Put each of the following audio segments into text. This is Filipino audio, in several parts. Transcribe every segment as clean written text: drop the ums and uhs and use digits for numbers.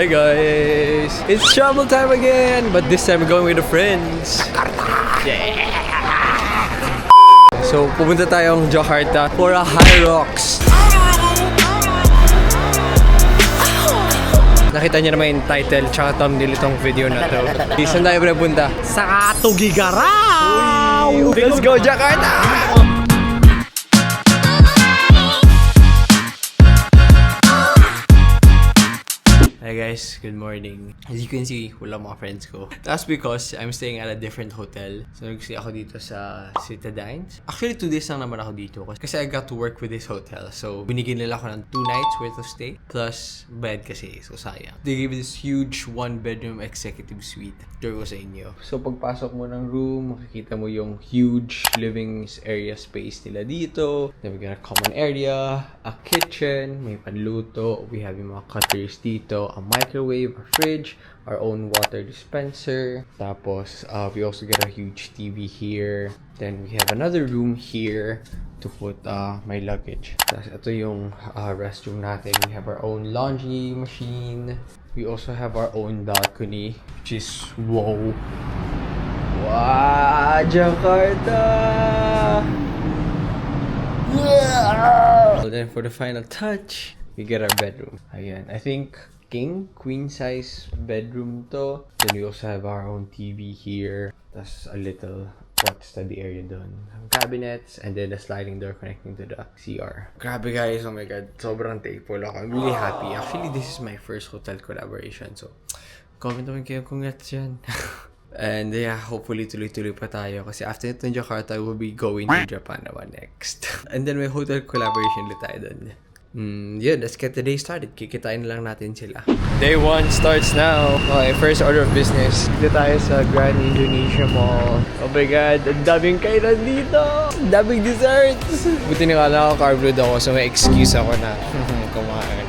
Hi guys! It's travel time again! But this time we're going with the friends. Yeah! So, pupunta tayong Jakarta for a Hyrox. Nakita niyo naman yung title tsaka thumbnail itong video na to. Saan tayo pupunta? Sa Tugigaraw! Let's go Jakarta! Hi guys, good morning. As you can see, wala mga friends ko. That's because I'm staying at a different hotel. So nag-stay ako dito sa Citadines. Actually, 2 days lang naman ako dito kasi I got to work with this hotel. So binigyan nila ako ng 2 nights worth of stay plus bed kasi, so sayang. They gave me this huge 1-bedroom executive suite. Tour ko sa inyo. So pagpasok mo ng room, makikita mo yung huge living area space nila dito. Then we got a common area, a kitchen, may panluto, we have yung mga cutleries dito, a microwave, a fridge, our own water dispenser. Tapos, we also get a huge TV here. Then, we have another room here to put my luggage. Tapos, ito yung restroom natin. We have our own laundry machine. We also have our own balcony, which is, wow! Wow! Jakarta! So then, for the final touch, we get our bedroom. Ayan, I think queen size bedroom to. Then we also have our own TV here. That's a little study area done. Cabinets and then a sliding door connecting to the CR. Grabe guys, oh my god, sobrang thankful ako. I'm really happy. Actually, this is my first hotel collaboration. So, comment naman kayo, congrats yan. And yeah, hopefully tuloy-tuloy pa tayo. Kasi after ito in Jakarta, we'll be going to Japan naman next. And then may hotel collaboration ulit tayo dun. Yeah, let's get the day started. Kikitain lang natin sila. Day 1 starts now. Okay, first order of business. Dito tayo sa Grand Indonesia Mall. Oh my god, ang daming kainan dito! Ang daming desserts! Buti na nga naka-carb load ako, so may excuse ako na kumain.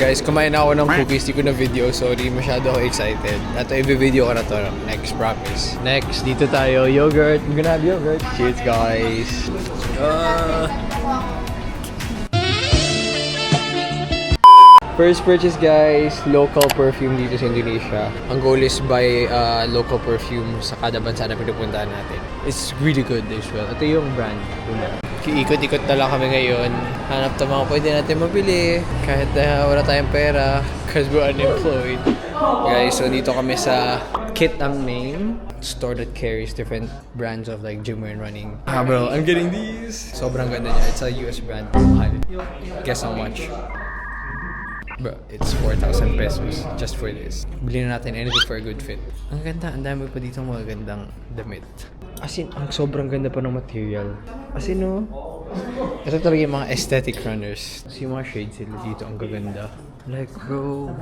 Guys, kumain na ako ng cookies. Di ko na video. Sorry, masyado ako excited. Ato, i-video ko na to next, promise. Next, dito tayo. Yogurt. I'm gonna have yogurt. Cheers, guys. First purchase guys, local perfume dito sa Indonesia. Ang goal is buy local perfume sa kada bansa na pinupuntahan natin. It's really good as well. Ito yung brand. Ikot-ikot na lang kami ngayon. Hanap na mga pwede natin mabili kahit na wala tayong pera because we're unemployed. Guys, so dito kami sa Kit ang name. Store that carries different brands of like gym and running. Bro, I'm getting these. Sobrang ganda niya. It's a US brand. Guess how much? Bro, it's 4,000 pesos just for this. Bilhin na natin anything for a good fit. Ang ganda, ang dami pa dito mga gandang damit. As in, ang sobrang ganda pa ng material. As in, no? Ito talaga yung mga aesthetic runners. Kasi yung mga shades sila dito, ang gaganda. Like, bro.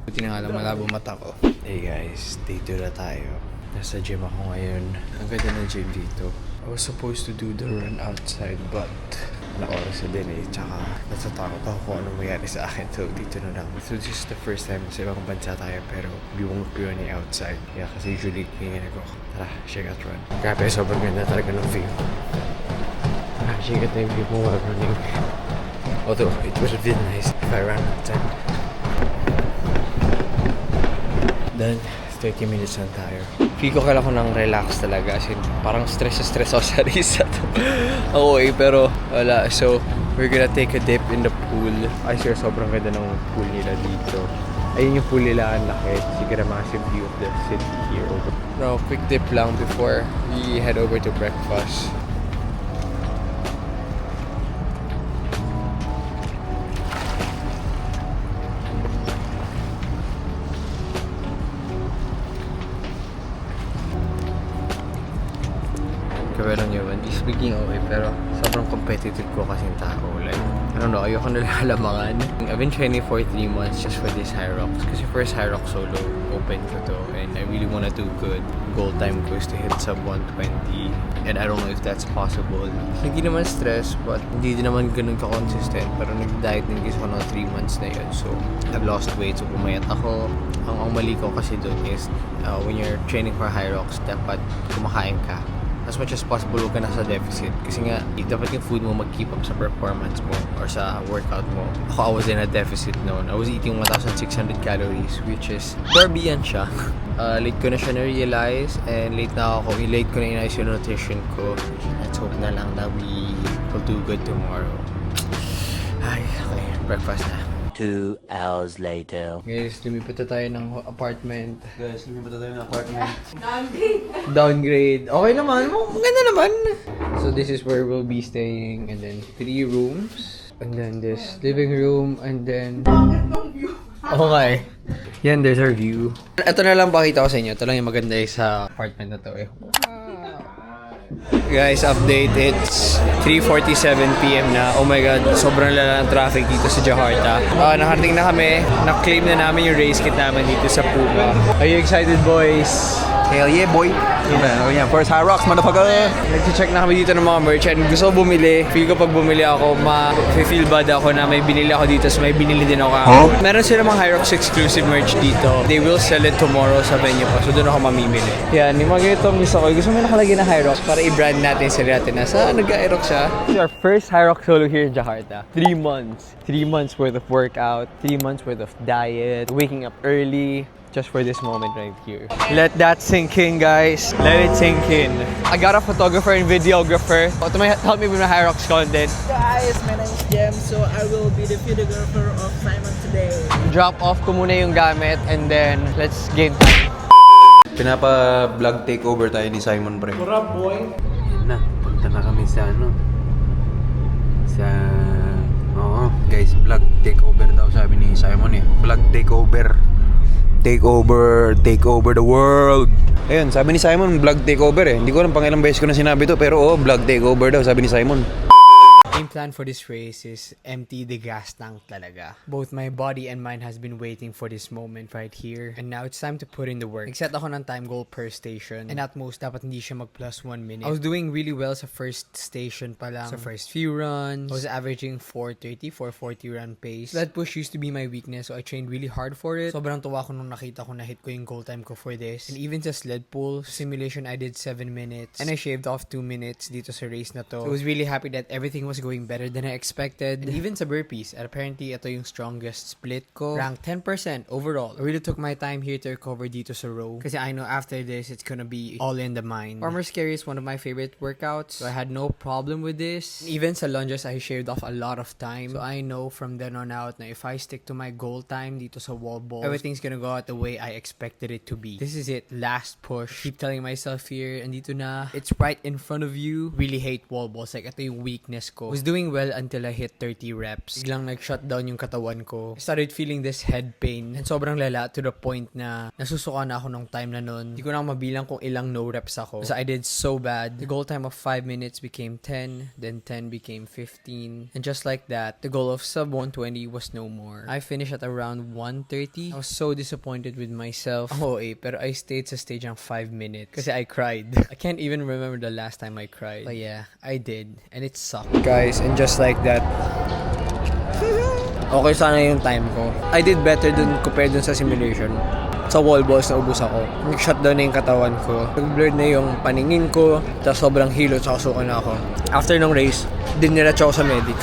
Buti na nga lang, malabo mata ko. Hey guys, day 2 na tayo. Nasa gym ako ngayon. Ang ganda ng gym dito. I was supposed to do the run outside, but na oras na din eh. Tsaka natatakot ako kung ano mangyari sa akin. So dito na lang. So this is the first time sa ibang bansa tayo pero buwang ni outside. Yeah, kasi usually ganyan ako. Tara, check out run. Grabe, sobrang ganda talaga ng view. Check out yung view mo while running. Although, it would have been nice if I ran outside. Then, 30 minutes lang tayo. Feel ko kailangan ko ng relax talaga. As in, parang stress ako sa risa to. Okay, pero wala. So, we're gonna take a dip in the pool. I swear, sobrang ganda ng pool nila dito. Ayun yung pool nila, ang laki. So, you get a massive view of the city here. No, quick dip lang before we head over to breakfast. Kawalan nyo, hindi speaking okay, pero sobrang competitive ko kasing tao. Like, I don't know, ayoko nalalamangan. I've been training for 3 months just for this Hyrox. Kasi first Hyrox solo, open ko to. And I really wanna do good. Goal time ko is to hit sub 120. And I don't know if that's possible. Hindi naman stress, but hindi din naman ganun ka-consistent. Pero nag-diet din kasi ako ng 3 months na yun. So, I've lost weight. So, pumayat ako. Ang mali ko kasi doon is when you're training for Hyrox, dapat kumakain ka. as much as possible, huwag ka nasa deficit. Kasi nga, dapat yung food mo mag-keep up sa performance mo or sa workout mo. Ako, I was in a deficit noon. I was eating 1,600 calories, which is, Barbie yan siya. Late ko na siya na-realize and late ko na inayos yung nutrition ko. Let's hope na lang that we will do good tomorrow. Ay, okay. Breakfast na. 2 hours later. Guys, lumipat na tayo ng apartment. Downgrade. Okay naman. Maganda naman. So this is where we'll be staying. And then 3 rooms. And then this living room. And then... Okay. Yan, there's our view. Ito na lang pakita ko sa inyo. Ito lang yung maganda sa apartment na to eh. Guys, update. It's 3:47 PM na. Oh my god, sobrang lala ng traffic dito sa Jakarta. Nakarating na kami. Na-claim na namin yung race kit namin dito sa Puma. Are you excited, boys? Hell yeah, boy. Yeah, first High Rocks, motherfucker. Nag-check na kami dito ng mga merch and gusto ko bumili. Feel ko pag bumili ako, ma-feel bad ako na may binili ako dito so may binili din ako kahapon. Meron sila mga Hyrox exclusive merch dito. They will sell it tomorrow sa venue pa. So doon ako mamimili. Yan, yung mga ganito ang gusto ko. Gusto mo nakalagay na Hyrox para i-brand natin sila natin. Nasa nag-Hyrox siya. This is our first Hyrox solo here in Jakarta. 3 months. 3 months worth of workout. 3 months worth of diet. Waking up early. Just for this moment right here. Let that sink in, guys. Let it sink in. I got a photographer and videographer to help me with my Hyrox content. Guys, my name is Jem, so I will be the videographer of Simon today. Drop off ko muna yung gamit and then let's game time. Pinapa-vlog takeover tayo ni Simon, pre. What up, boy? Yan na, punta na kami sa guys, vlog takeover daw sabi ni Simon eh. Vlog takeover. Take over the world. Ayun, sabi ni Simon, vlog takeover eh. Hindi ko alam pang ilang beses ko na sinabi to, pero vlog takeover daw, sabi ni Simon. Game plan for this race is empty the gas tank talaga. Both my body and mind has been waiting for this moment right here. And now it's time to put in the work. Nag-set ako ng time goal per station. And at most, dapat hindi siya mag plus 1 minute. I was doing really well sa first station pa lang. Sa first few runs, I was averaging 4:30, 4:40 run pace. That push used to be my weakness, so I trained really hard for it. Sobrang tuwa ko nung nakita ko na hit ko yung goal time ko for this. And even sa sled pull, simulation I did 7 minutes. And I shaved off 2 minutes dito sa race na to. So I was really happy that everything was going better than I expected. And even sa burpees, apparently ito yung strongest split ko. Ranked 10% overall. I really took my time here to recover dito sa row. Kasi I know after this, it's gonna be all in the mind. Farmer's carry is one of my favorite workouts. So I had no problem with this. Even sa lunges, I shaved off a lot of time. So I know from then on out na if I stick to my goal time dito sa wall balls, everything's gonna go out the way I expected it to be. This is it. Last push. Keep telling myself here, andito na. It's right in front of you. Really hate wall balls. Like, ito yung weakness ko. Was doing well until I hit 30 reps. Biglang nag-shutdown yung katawan ko. I started feeling this head pain. And sobrang lala to the point na nasusuka na ako nung time na nun. Hindi ko na mabilang kung ilang no reps ako. So I did so bad. The goal time of 5 minutes became 10. Then 10 became 15. And just like that, the goal of sub 120 was no more. I finished at around 130. I was so disappointed with myself. Pero I stayed sa stage ng 5 minutes. Kasi I cried. I can't even remember the last time I cried. But yeah, I did. And it sucked. Guys, and just like that, okay sana yung time ko. I did better dun compared dun sa simulation. Sa wall balls na ubus ako. Nag-shutdown na yung katawan ko. Nag-blurred na yung paningin ko. Tapos sobrang hilo at suka na ako. After ng race, diniretso ako sa medic.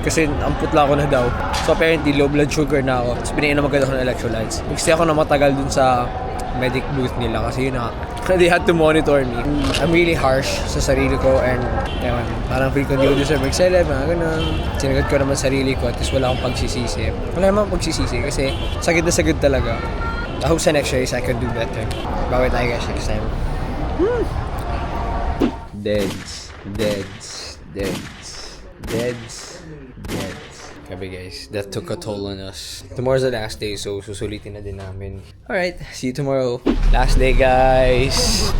Kasi ang putla ko na daw. So apparently low blood sugar na ako. Tapos pinainom agad ako ng electrolytes. Nag-stay ako na matagal dun sa medic booth nila kasi yun na. They had to monitor me. I'm really harsh sa sarili ko and ewan, parang feel ko hindi ko deserve mag-celeb, mga ganun. Sinagad ko naman sarili ko at least wala akong pagsisisi. Wala naman pagsisisi kasi sagad na sagad talaga. I hope sa next race I can do better. Bawit tayo guys next time. Deads. Grabe guys, that took a toll on us. Tomorrow's the last day, so susulitin na din namin. Alright, see you tomorrow. Last day guys.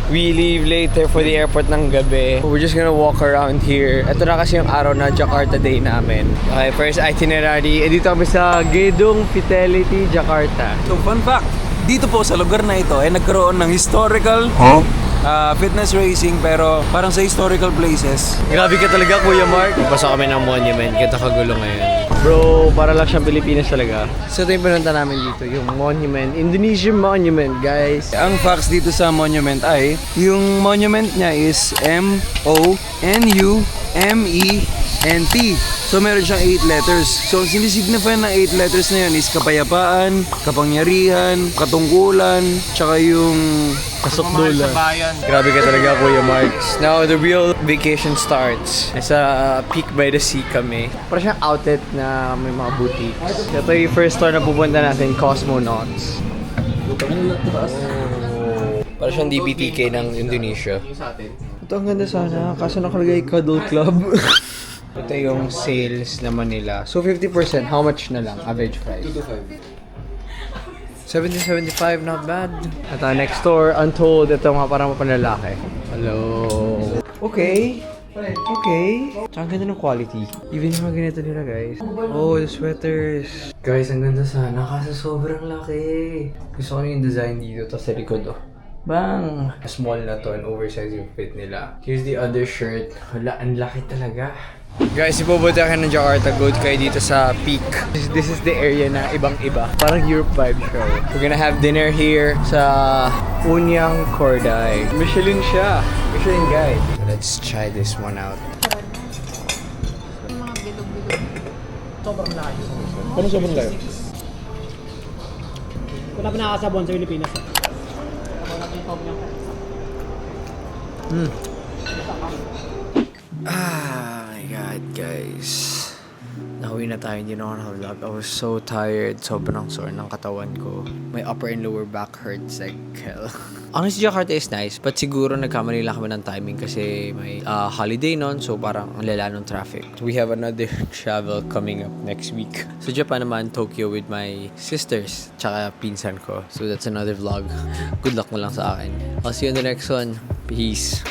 We leave later for the airport ng gabi. We're just gonna walk around here. Ito na kasi yung araw na Jakarta day namin. Okay, first itinerary. Dito kami sa Gedung Fidelity, Jakarta. So fun fact, dito po sa lugar na ito ay nagkaroon ng historical fitness racing pero parang sa historical places. Grabe ka talaga Kuya Mark. Pasok kami ng monument. Kita kagulo ngayon. Bro, para lang siyang Pilipinas talaga. So ito yung pinunta namin dito, yung monument. Indonesian monument, guys. Ang facts dito sa monument ay, yung monument niya is M-O-N-U-M-E-N-T. So meron siyang 8 letters. So ang sinisignify ng 8 letters na yun is kapayapaan, kapangyarihan, katungkulan, tsaka yung Kasukdulan. Grabe ka talaga, Kuya Marks. Now, the real vacation starts. Nasa Peak by the Sea kami. Parang siyang outlet na may mga boutiques. Ito yung first store na pupunta natin, Cosmonauts. Parang siyang DBTK ng Indonesia. Ito ang ganda sana, kaso nakalagay Cuddle Club. Ito yung sales naman nila. So 50%, how much na lang? Average price? 70-75, not bad. At next store, Untold. Ito nga parang panlalaki. Hello. Okay. Okay. Tsaka ang ganda ng quality. Even yung mga ganito nila, guys. Oh, the sweaters. Guys, ang ganda sana. Kaso sobrang laki. Gusto ko na yung design dito. Tapos sa likod, oh. Bang! Small na to and oversized yung fit nila. Here's the other shirt. Hala, ang laki talaga. Guys, ipupunta kayo ng Jakarta, go kayo dito sa Peak. This is the area na ibang-iba. Parang Europe vibe show. We're gonna have dinner here sa Unyang Corday. Michelin siya. Michelin guide. Let's try this one out. Ano sobrang layo? Wala pa nakakasabon sa Pilipinas. Ah, my God, guys. Nauwi na tayo, hindi na ako naka-vlog. I was so tired. Sobrang sore ng katawan ko. My upper and lower back hurts like hell. Honestly, Jakarta is nice, but siguro nagkamali lang kami ng timing kasi may holiday nun, so parang ang lala ng traffic. We have another travel coming up next week. Sa Japan naman, Tokyo with my sisters, tsaka pinsan ko. So that's another vlog. Good luck na lang sa akin. I'll see you in the next one. Peace.